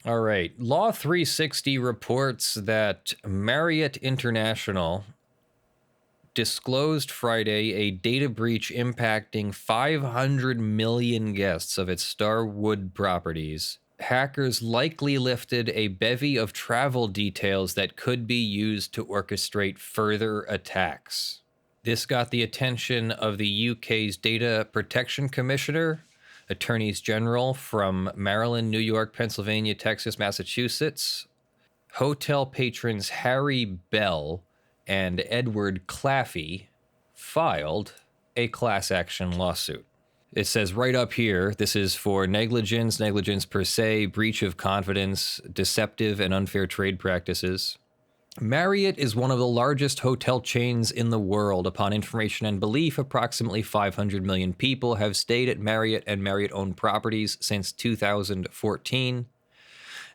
All right. Law 360 reports that Marriott International disclosed Friday a data breach impacting 500 million guests of its Starwood properties. Hackers likely lifted a bevy of travel details that could be used to orchestrate further attacks. This got the attention of the UK's Data Protection Commissioner, Attorneys General from Maryland, New York, Pennsylvania, Texas, Massachusetts, hotel patrons Harry Bell and Edward Claffey filed a class action lawsuit. It says right up here, this is for negligence per se, breach of confidence, deceptive and unfair trade practices. Marriott is one of the largest hotel chains in the world. Upon information and belief, approximately 500 million people have stayed at Marriott and Marriott-owned properties since 2014.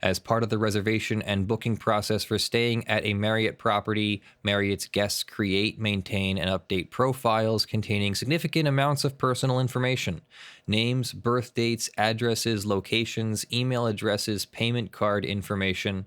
As part of the reservation and booking process for staying at a Marriott property, Marriott's guests create, maintain, and update profiles containing significant amounts of personal information: names, birth dates, addresses, locations, email addresses, payment card information.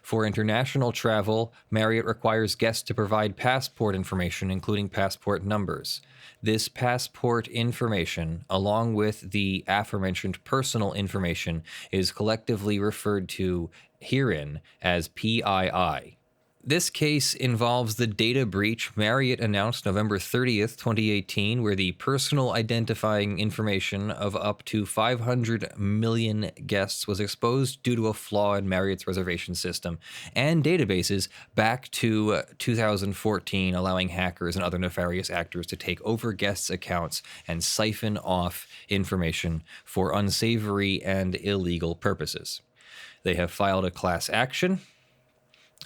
For international travel, Marriott requires guests to provide passport information, including passport numbers. This passport information, along with the aforementioned personal information, is collectively referred to herein as PII. This case involves the data breach Marriott announced November 30th, 2018, where the personal identifying information of up to 500 million guests was exposed due to a flaw in Marriott's reservation system and databases back to 2014, allowing hackers and other nefarious actors to take over guests' accounts and siphon off information for unsavory and illegal purposes. They have filed a class action.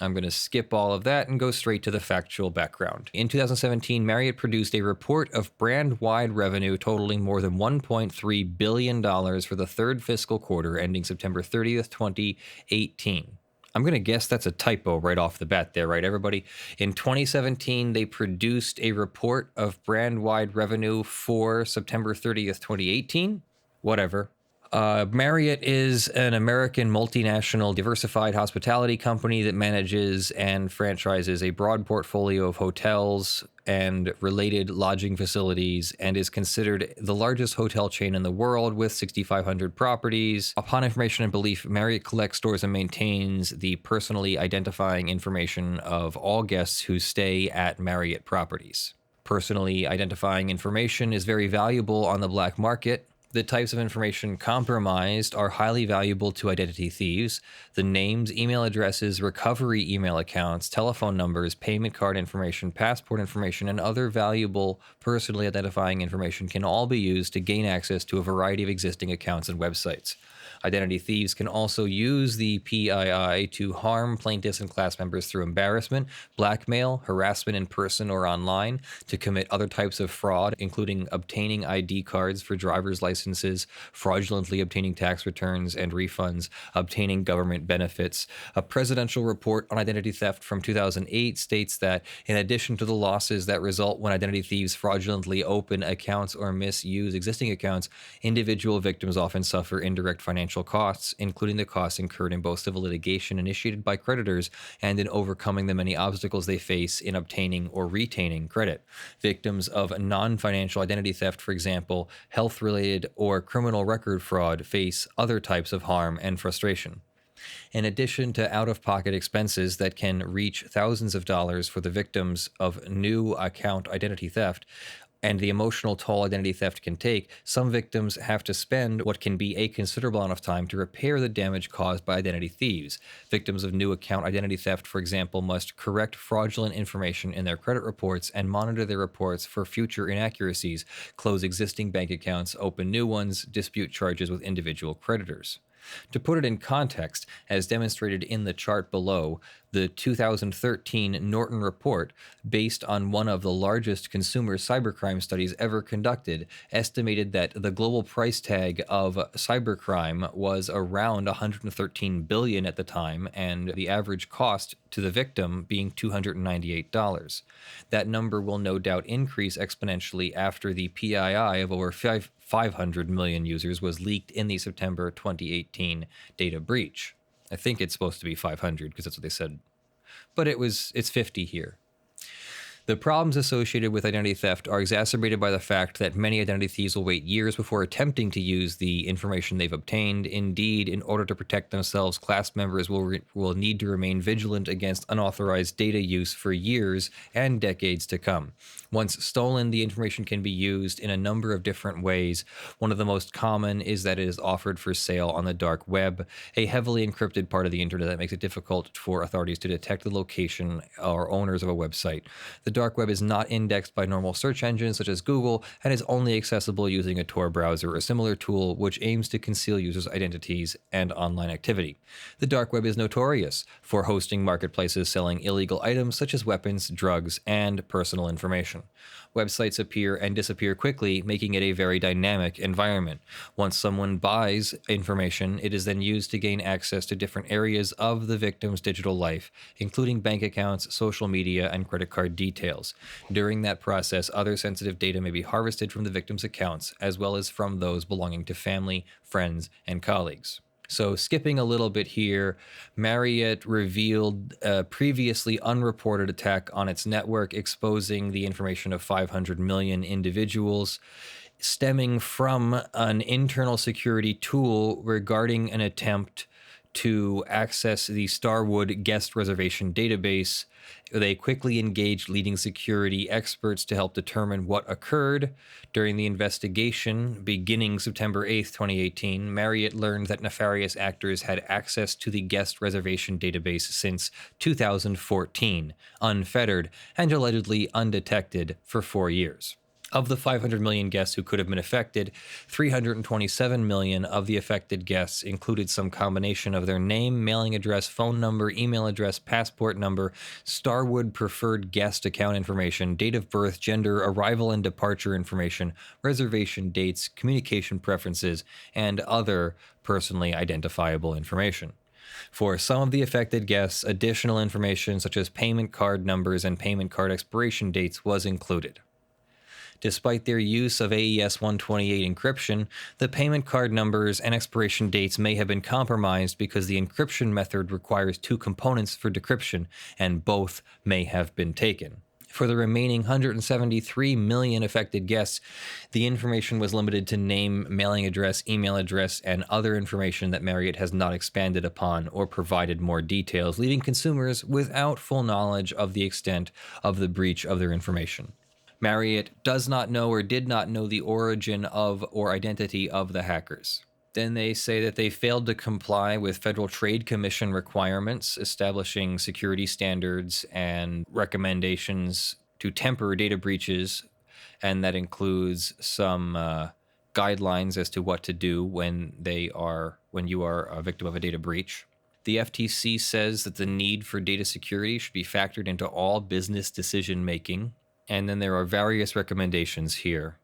I'm going to skip all of that and go straight to the factual background. In 2017, Marriott produced a report of brand-wide revenue totaling more than $1.3 billion for the third fiscal quarter ending September 30th, 2018. I'm going to guess that's a typo right off the bat there, right, everybody? In 2017, they produced a report of brand-wide revenue for September 30th, 2018. Whatever. Marriott is an American multinational diversified hospitality company that manages and franchises a broad portfolio of hotels and related lodging facilities and is considered the largest hotel chain in the world with 6,500 properties. Upon information and belief, Marriott collects, stores, and maintains the personally identifying information of all guests who stay at Marriott properties. Personally identifying information is very valuable on the black market. The types of information compromised are highly valuable to identity thieves. The names, email addresses, recovery email accounts, telephone numbers, payment card information, passport information, and other valuable personally identifying information can all be used to gain access to a variety of existing accounts and websites. Identity thieves can also use the PII to harm plaintiffs and class members through embarrassment, blackmail, harassment in person or online, to commit other types of fraud, including obtaining ID cards for driver's licenses, fraudulently obtaining tax returns and refunds, obtaining government benefits. A presidential report on identity theft from 2008 states that, in addition to the losses that result when identity thieves fraudulently open accounts or misuse existing accounts, individual victims often suffer indirect financial costs, including the costs incurred in both civil litigation initiated by creditors and in overcoming the many obstacles they face in obtaining or retaining credit. Victims of non-financial identity theft, for example, health-related or criminal record fraud, face other types of harm and frustration. In addition to out-of-pocket expenses that can reach thousands of dollars for the victims of new account identity theft, and the emotional toll identity theft can take, some victims have to spend what can be a considerable amount of time to repair the damage caused by identity thieves. Victims of new account identity theft, for example, must correct fraudulent information in their credit reports and monitor their reports for future inaccuracies, close existing bank accounts, open new ones, dispute charges with individual creditors. To put it in context, as demonstrated in the chart below, the 2013 Norton report, based on one of the largest consumer cybercrime studies ever conducted, estimated that the global price tag of cybercrime was around $113 billion at the time, and the average cost to the victim being $298. That number will no doubt increase exponentially after the PII of over 500 million users was leaked in the September 2018 data breach. I think it's supposed to be 500 because that's what they said. But it's 50 here. The problems associated with identity theft are exacerbated by the fact that many identity thieves will wait years before attempting to use the information they've obtained. Indeed, in order to protect themselves, class members will need to remain vigilant against unauthorized data use for years and decades to come. Once stolen, the information can be used in a number of different ways. One of the most common is that it is offered for sale on the dark web, a heavily encrypted part of the internet that makes it difficult for authorities to detect the location or owners of a website. The dark web is not indexed by normal search engines such as Google and is only accessible using a Tor browser or similar tool which aims to conceal users' identities and online activity. The dark web is notorious for hosting marketplaces selling illegal items such as weapons, drugs, and personal information. Websites appear and disappear quickly, making it a very dynamic environment. Once someone buys information, it is then used to gain access to different areas of the victim's digital life, including bank accounts, social media, and credit card details. During that process, other sensitive data may be harvested from the victim's accounts, as well as from those belonging to family, friends, and colleagues. So skipping a little bit here, Marriott revealed a previously unreported attack on its network exposing the information of 500 million individuals, stemming from an internal security tool regarding an attempt to access the Starwood guest reservation database. They quickly engaged leading security experts to help determine what occurred. During the investigation, beginning September 8th, 2018, Marriott learned that nefarious actors had access to the guest reservation database since 2014, unfettered and allegedly undetected for 4 years. Of the 500 million guests who could have been affected, 327 million of the affected guests included some combination of their name, mailing address, phone number, email address, passport number, Starwood preferred guest account information, date of birth, gender, arrival and departure information, reservation dates, communication preferences, and other personally identifiable information. For some of the affected guests, additional information such as payment card numbers and payment card expiration dates was included. Despite their use of AES 128 encryption, the payment card numbers and expiration dates may have been compromised because the encryption method requires 2 components for decryption, and both may have been taken. For the remaining 173 million affected guests, the information was limited to name, mailing address, email address, and other information that Marriott has not expanded upon or provided more details, leaving consumers without full knowledge of the extent of the breach of their information. Marriott does not know or did not know the origin of or identity of the hackers. Then they say that they failed to comply with Federal Trade Commission requirements, establishing security standards and recommendations to temper data breaches, and that includes some guidelines as to what to do when you are a victim of a data breach. The FTC says that the need for data security should be factored into all business decision making. And then there are various recommendations here.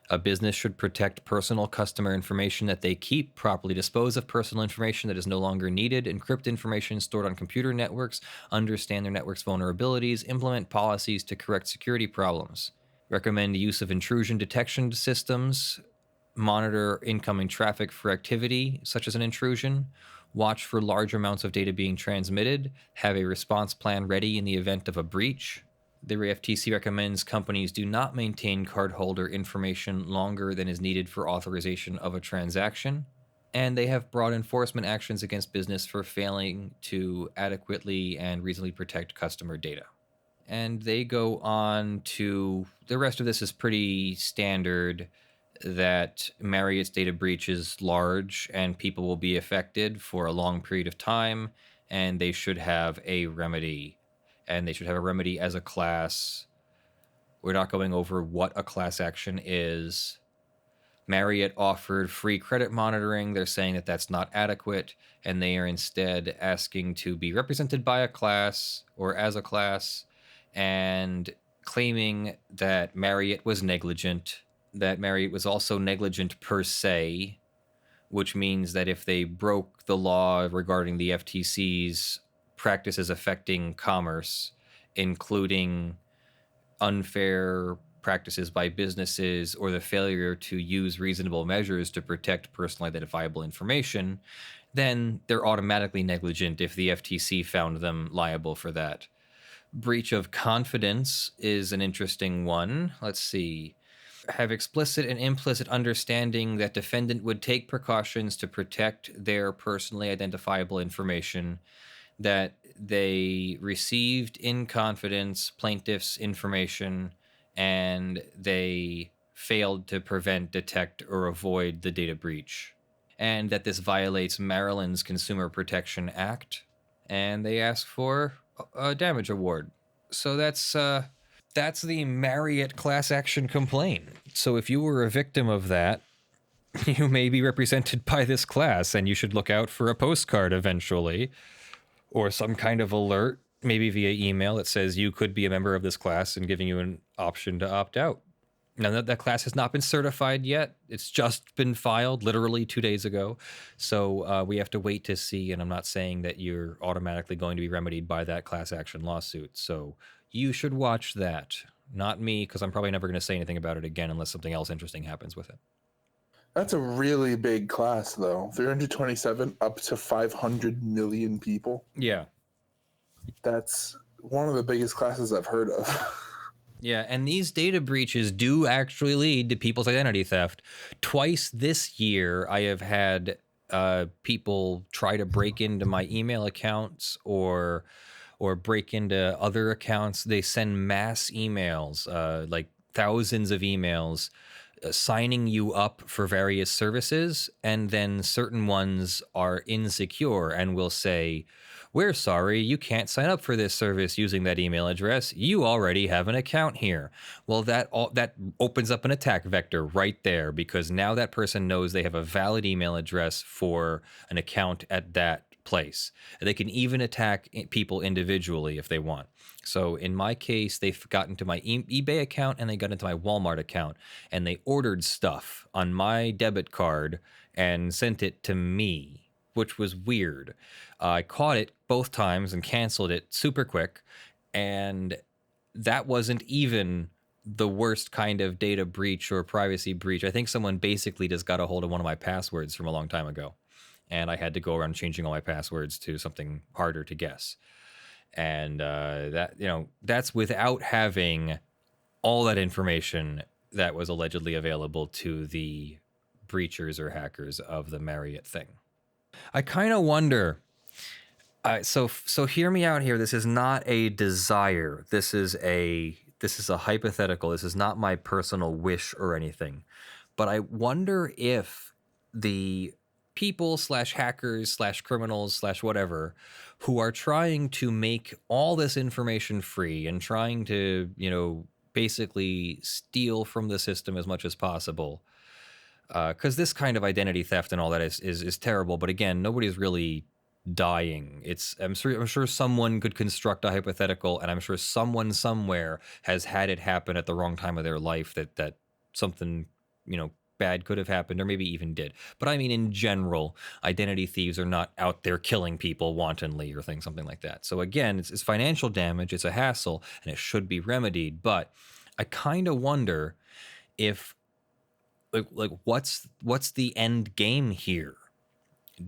A business should protect personal customer information that they keep, properly dispose of personal information that is no longer needed, encrypt information stored on computer networks, understand their network's vulnerabilities, implement policies to correct security problems, recommend use of intrusion detection systems, monitor incoming traffic for activity such as an intrusion, watch for large amounts of data being transmitted, have a response plan ready in the event of a breach. The FTC recommends companies do not maintain cardholder information longer than is needed for authorization of a transaction. And they have brought enforcement actions against business for failing to adequately and reasonably protect customer data. And they go on to, the rest of this is pretty standard, that Marriott's data breach is large and people will be affected for a long period of time, and they should have a remedy. And they should have a remedy as a class. We're not going over what a class action is. Marriott offered free credit monitoring. They're saying that that's not adequate, and they are instead asking to be represented by a class or as a class, and claiming that Marriott was negligent, that Marriott was also negligent per se, which means that if they broke the law regarding the FTC's practices affecting commerce, including unfair practices by businesses or the failure to use reasonable measures to protect personally identifiable information, then they're automatically negligent if the FTC found them liable for that. Breach of confidence is an interesting one. Let's see. Have explicit and implicit understanding that defendant would take precautions to protect their personally identifiable information, that they received in confidence plaintiff's information, and they failed to prevent, detect, or avoid the data breach, and that this violates Maryland's Consumer Protection Act, and they ask for a damage award. So that's the Marriott class action complaint. So if you were a victim of that, you may be represented by this class, and you should look out for a postcard eventually, or some kind of alert, maybe via email, that says you could be a member of this class and giving you an option to opt out. Now, that class has not been certified yet. It's just been filed literally 2 days ago. So we have to wait to see, and I'm not saying that you're automatically going to be remedied by that class action lawsuit. So you should watch that. Not me, because I'm probably never going to say anything about it again unless something else interesting happens with it. That's a really big class, though. 327 up to 500 million people. Yeah. That's one of the biggest classes I've heard of. Yeah, and these data breaches do actually lead to people's identity theft. Twice this year, I have had people try to break into my email accounts or break into other accounts. They send mass emails, like thousands of emails, signing you up for various services, and then certain ones are insecure and will say, "We're sorry, you can't sign up for this service using that email address. You already have an account here." Well, that opens up an attack vector right there, because now that person knows they have a valid email address for an account at that place. They can even attack people individually if they want. So in my case, they've gotten to my eBay account and they got into my Walmart account, and they ordered stuff on my debit card and sent it to me, which was weird. I caught it both times and canceled it super quick, and that wasn't even the worst kind of data breach or privacy breach. I think someone basically just got a hold of one of my passwords from a long time ago, and I had to go around changing all my passwords to something harder to guess. And that's without having all that information that was allegedly available to the breachers or hackers of the Marriott thing. I kind of wonder. So hear me out here. This is not a desire. This is a hypothetical. This is not my personal wish or anything. But I wonder if the people / hackers / criminals / whatever who are trying to make all this information free and trying to, basically steal from the system as much as possible, because this kind of identity theft and all that is terrible. But again, nobody's really dying. I'm sure someone could construct a hypothetical, and I'm sure someone somewhere has had it happen at the wrong time of their life that something bad could have happened, or maybe even did. But I mean, in general, identity thieves are not out there killing people wantonly or something like that. So again, it's financial damage, it's a hassle, and it should be remedied. But I kind of wonder if like what's the end game here?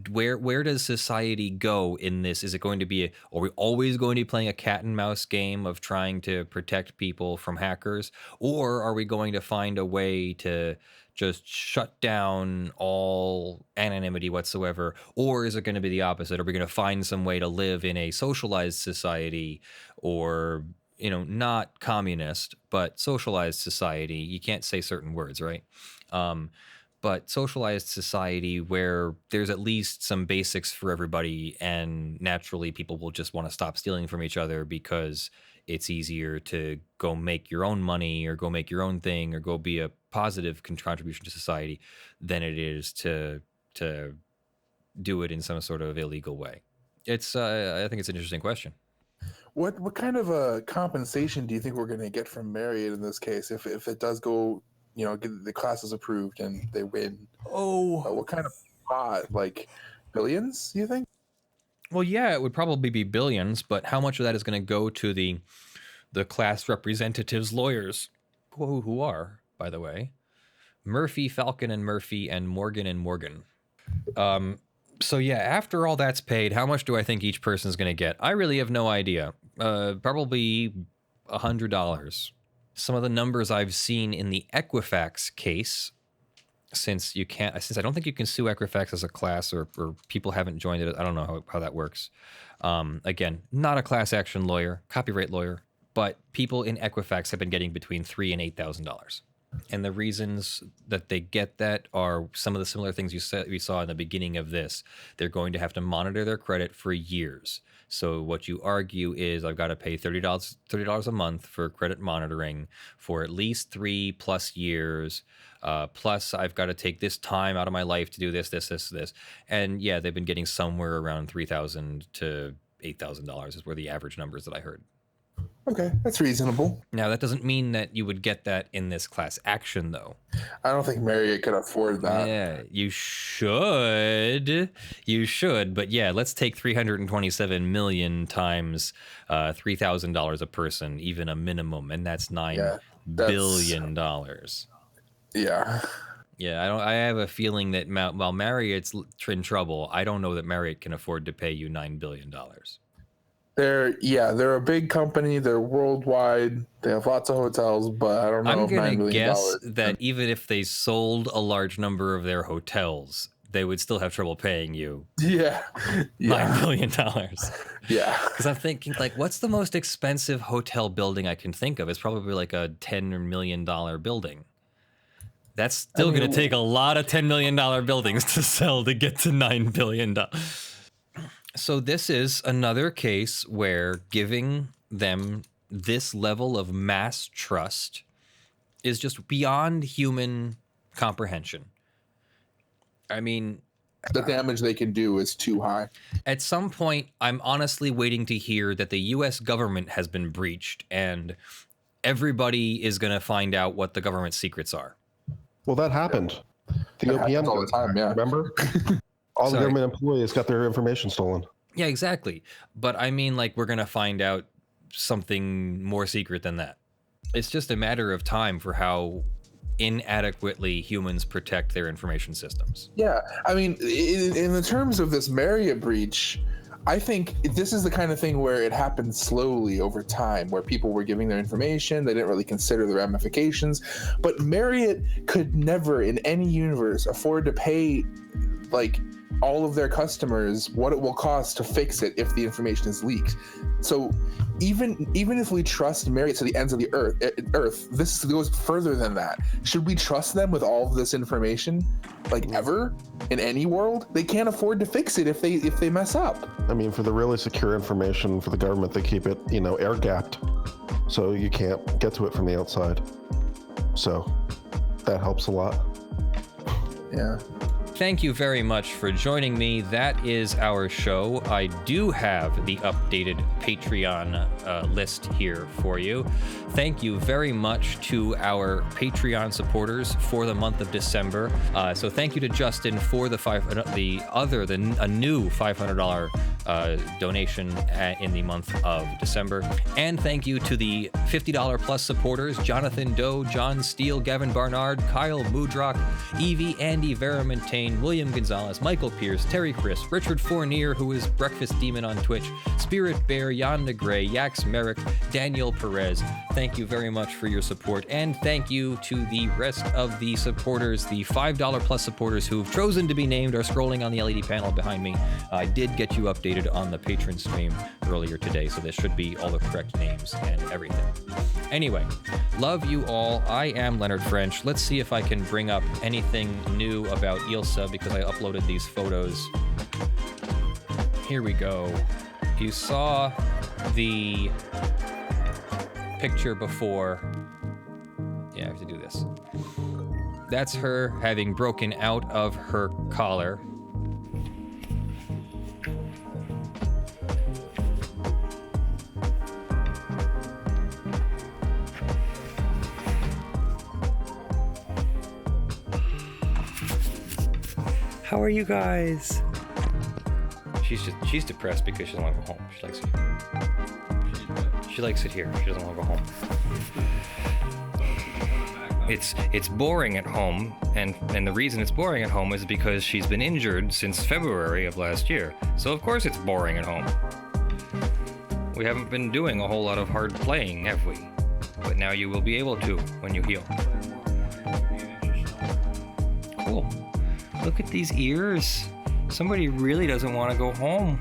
Where does society go in this? Is it going to be are we always going to be playing a cat and mouse game of trying to protect people from hackers, or are we going to find a way to just shut down all anonymity whatsoever? Or is it going to be the opposite? Are we going to find some way to live in a socialized society, or not communist, but socialized society? You can't say certain words, right? But socialized society where there's at least some basics for everybody, and naturally people will just want to stop stealing from each other because it's easier to go make your own money or go make your own thing or go be a positive contribution to society than it is to do it in some sort of illegal way. It's I think it's an interesting question. What kind of a compensation do you think we're going to get from Marriott in this case if it does go, get the class is approved and they win? What kind of pot? Like billions, you think? Well, yeah, it would probably be billions, but how much of that is going to go to the class representatives' lawyers, who are, by the way, Murphy, Falcon and Murphy, and Morgan and Morgan. So yeah, after all that's paid, how much do I think each person is going to get? I really have no idea. Probably $100. Some of the numbers I've seen in the Equifax case, since I don't think you can sue Equifax as a class, or people haven't joined it. I don't know how that works. Again, not a class action lawyer, copyright lawyer, but people in Equifax have been getting between $3,000 and $8,000. And the reasons that they get that are some of the similar things we saw in the beginning of this. They're going to have to monitor their credit for years. So what you argue is, I've got to pay $30 a month for credit monitoring for at least 3+ years. Plus, I've got to take this time out of my life to do this. And yeah, they've been getting somewhere around $3,000 to $8,000 is where the average numbers that I heard. Okay, that's reasonable. Now, that doesn't mean that you would get that in this class action, though. I don't think Marriott could afford that. Yeah, you should. But yeah, let's take 327 million times $3,000 a person, even a minimum, and that's $9 billion. Yeah. Yeah, I have a feeling that while Marriott's in trouble, I don't know that Marriott can afford to pay you $9 billion. They're a big company. They're worldwide. They have lots of hotels, but I don't know. I'm going to guess that even if they sold a large number of their hotels, they would still have trouble paying you. $9 billion. Yeah. Because I'm thinking, like, what's the most expensive hotel building I can think of? It's probably like a $10 million building. That's still going to take a lot of $10 million buildings to sell to get to $9 billion. So this is another case where giving them this level of mass trust is just beyond human comprehension. I mean, the damage they can do is too high. At some point, I'm honestly waiting to hear that the U.S. government has been breached and everybody is going to find out what the government secrets are. Well, that happened. The OPM all the time, yeah. Remember? All the government employees got their information stolen. Yeah, exactly. But I mean, like, we're going to find out something more secret than that. It's just a matter of time for how inadequately humans protect their information systems. Yeah. I mean, in the terms of this Marriott breach, I think this is the kind of thing where it happened slowly over time, where people were giving their information. They didn't really consider the ramifications. But Marriott could never, in any universe, afford to pay, like, all of their customers what it will cost to fix it if the information is leaked. So even if we trust Marriott to the ends of the earth, this goes further than that. Should we trust them with all of this information, like, ever in any world? They can't afford to fix it if they mess up. I mean, for the really secure information for the government, they keep it, air gapped, so you can't get to it from the outside. So that helps a lot. Yeah. Thank you very much for joining me. That is our show. I do have the updated Patreon list here for you. Thank you very much to our Patreon supporters for the month of December. So thank you to Justin for a new $500 donation in the month of December. And thank you to the $50 plus supporters: Jonathon Doe, John Steele, Gavin Barnard, Kyle Mudrak, Eevi, Andy, Verement, Tayne, William Gonzalez, Michael Pearce, Terry Chris, Richard Fournier, who is Breakfast Demon on Twitch, Spirit Bear, Jan Negrey, JAXMerrick, Daniel Perez. Thank you very much for your support, and thank you to the rest of the supporters, the $5 plus supporters who've chosen to be named, are scrolling on the LED panel behind me. I did get you updated on the patron stream earlier today, so this should be all the correct names and everything. Anyway, love you all. I am Leonard French. Let's see if I can bring up anything new about Ilsa, because I uploaded these photos. Here we go. You saw the picture before. Yeah, I have to do this. That's her having broken out of her collar. How are you guys? She's depressed because she doesn't want to go home. She likes it here. She likes it here. She doesn't want to go home. it's boring at home, and the reason it's boring at home is because she's been injured since February of last year. So of course it's boring at home. We haven't been doing a whole lot of hard playing, have we? But now you will be able to when you heal. Cool. Look at these ears. Somebody really doesn't want to go home.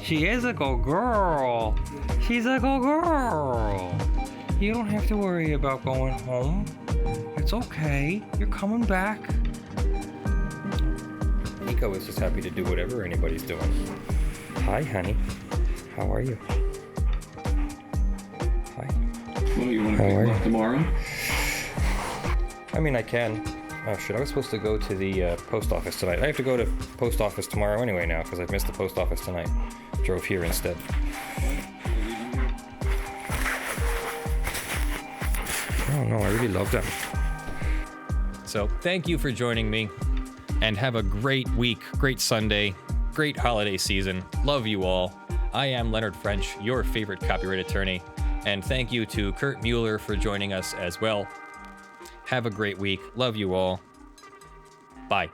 She is a good girl. She's a good girl. You don't have to worry about going home. It's okay. You're coming back. Nico is just happy to do whatever anybody's doing. Hi, honey. How are you? Hi. Well, you want to pick them up tomorrow? I mean, I can. Oh shit, I was supposed to go to the post office tonight. I have to go to post office tomorrow anyway now, because I've missed the post office tonight. Drove here instead. Oh no, I really love them. So, thank you for joining me, and have a great week, great Sunday, great holiday season. Love you all. I am Leonard French, your favorite copyright attorney, and thank you to Kurt Mueller for joining us as well. Have a great week. Love you all. Bye.